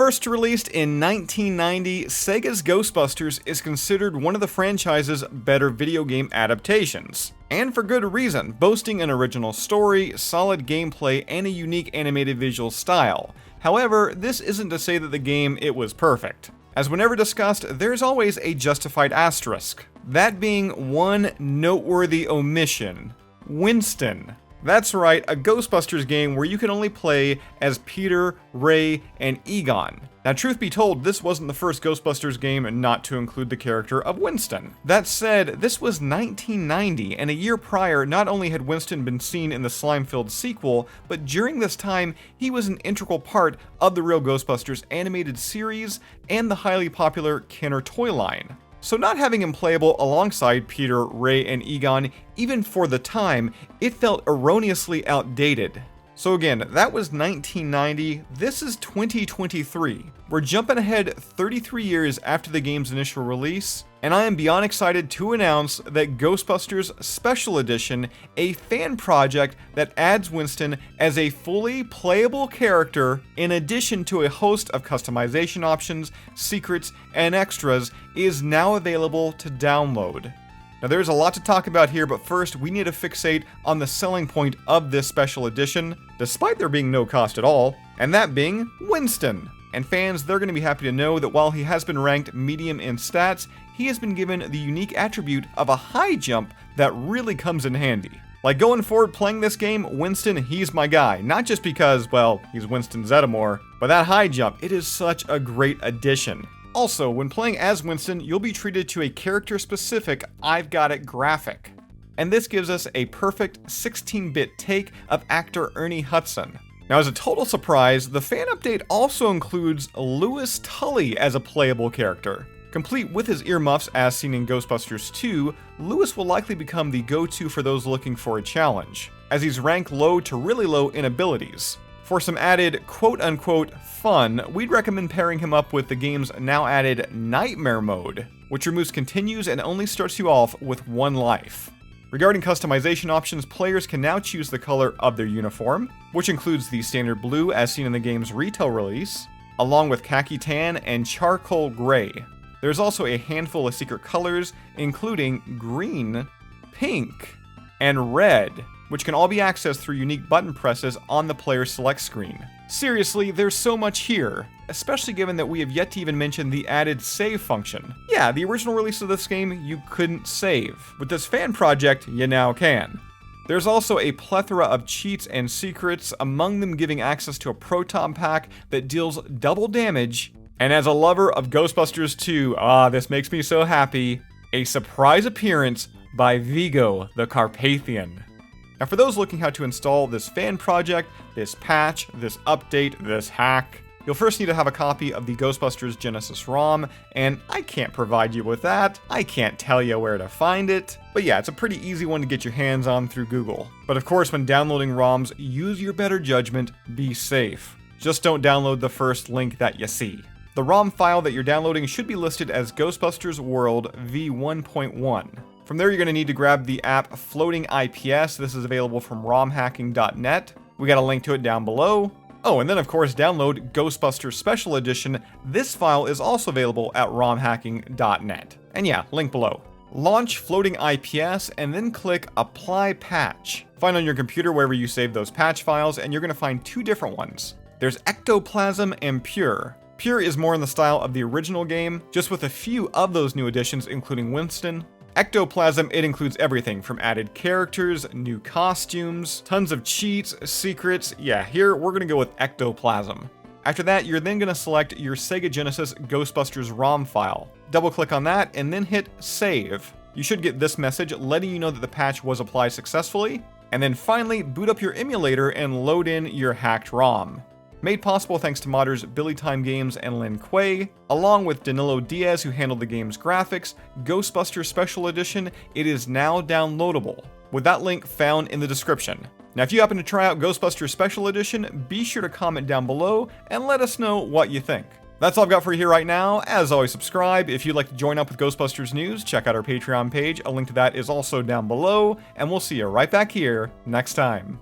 First released in 1990, Sega's Ghostbusters is considered one of the franchise's better video game adaptations. And for good reason, boasting an original story, solid gameplay, and a unique animated visual style. However, this isn't to say that the game it was perfect. As whenever discussed, there's always a justified asterisk. That being one noteworthy omission: Winston. That's right, a Ghostbusters game where you can only play as Peter, Ray, and Egon. Now, truth be told, this wasn't the first Ghostbusters game not to include the character of Winston. That said, this was 1990, and a year prior, not only had Winston been seen in the slime-filled sequel, but during this time, he was an integral part of the real Ghostbusters animated series and the highly popular Kenner toy line. So not having him playable alongside Peter, Ray, and Egon, even for the time, it felt erroneously outdated. So again, that was 1990, this is 2023. We're jumping ahead 33 years after the game's initial release, and I am beyond excited to announce that Ghostbusters Special Edition, a fan project that adds Winston as a fully playable character in addition to a host of customization options, secrets, and extras, is now available to download. Now there's a lot to talk about here, but first we need to fixate on the selling point of this special edition, despite there being no cost at all, and that being Winston. And fans, they're going to be happy to know that while he has been ranked medium in stats, he has been given the unique attribute of a high jump that really comes in handy. Like going forward playing this game, Winston, he's my guy. Not just because, well, he's Winston Zeddemore, but that high jump, it is such a great addition. Also, when playing as Winston, you'll be treated to a character-specific I've Got It graphic. And this gives us a perfect 16-bit take of actor Ernie Hudson. Now, as a total surprise, the fan update also includes Louis Tully as a playable character. Complete with his earmuffs as seen in Ghostbusters 2, Louis will likely become the go-to for those looking for a challenge, as he's ranked low to really low in abilities. For some added quote-unquote fun, we'd recommend pairing him up with the game's now added Nightmare Mode, which removes continues and only starts you off with 1 life. Regarding customization options, players can now choose the color of their uniform, which includes the standard blue as seen in the game's retail release, along with khaki tan and charcoal gray. There's also a handful of secret colors, including green, pink, and red, which can all be accessed through unique button presses on the player's select screen. Seriously, there's so much here, especially given that we have yet to even mention the added save function. Yeah, the original release of this game, you couldn't save. With this fan project, you now can. There's also a plethora of cheats and secrets, among them giving access to a proton pack that deals double damage, and as a lover of Ghostbusters 2, this makes me so happy, a surprise appearance by Vigo the Carpathian. Now for those looking how to install this fan project, this patch, this update, this hack, you'll first need to have a copy of the Ghostbusters Genesis ROM, and I can't provide you with that. I can't tell you where to find it. But yeah, it's a pretty easy one to get your hands on through Google. But of course, when downloading ROMs, use your better judgment, be safe. Just don't download the first link that you see. The ROM file that you're downloading should be listed as Ghostbusters World v1.1. From there, you're going to need to grab the app Floating IPS. This is available from romhacking.net. We got a link to it down below. Oh, and then of course, download Ghostbusters Special Edition. This file is also available at romhacking.net. And yeah, link below. Launch Floating IPS and then click Apply Patch. Find on your computer wherever you save those patch files, and you're going to find 2 different ones. There's Ectoplasm and Pure. Pure is more in the style of the original game, just with a few of those new additions, including Winston. Ectoplasm, it includes everything from added characters, new costumes, tons of cheats, secrets. Yeah, here we're going to go with Ectoplasm. After that, you're then going to select your Sega Genesis Ghostbusters ROM file. Double click on that and then hit Save. You should get this message letting you know that the patch was applied successfully. And then finally, boot up your emulator and load in your hacked ROM. Made possible thanks to modders Billy Time Games and Lin Kuei, along with Danilo Diaz who handled the game's graphics, Ghostbusters Special Edition, it is now downloadable, with that link found in the description. Now if you happen to try out Ghostbusters Special Edition, be sure to comment down below and let us know what you think. That's all I've got for you here right now. As always, subscribe. If you'd like to join up with Ghostbusters news, check out our Patreon page. A link to that is also down below, and we'll see you right back here next time.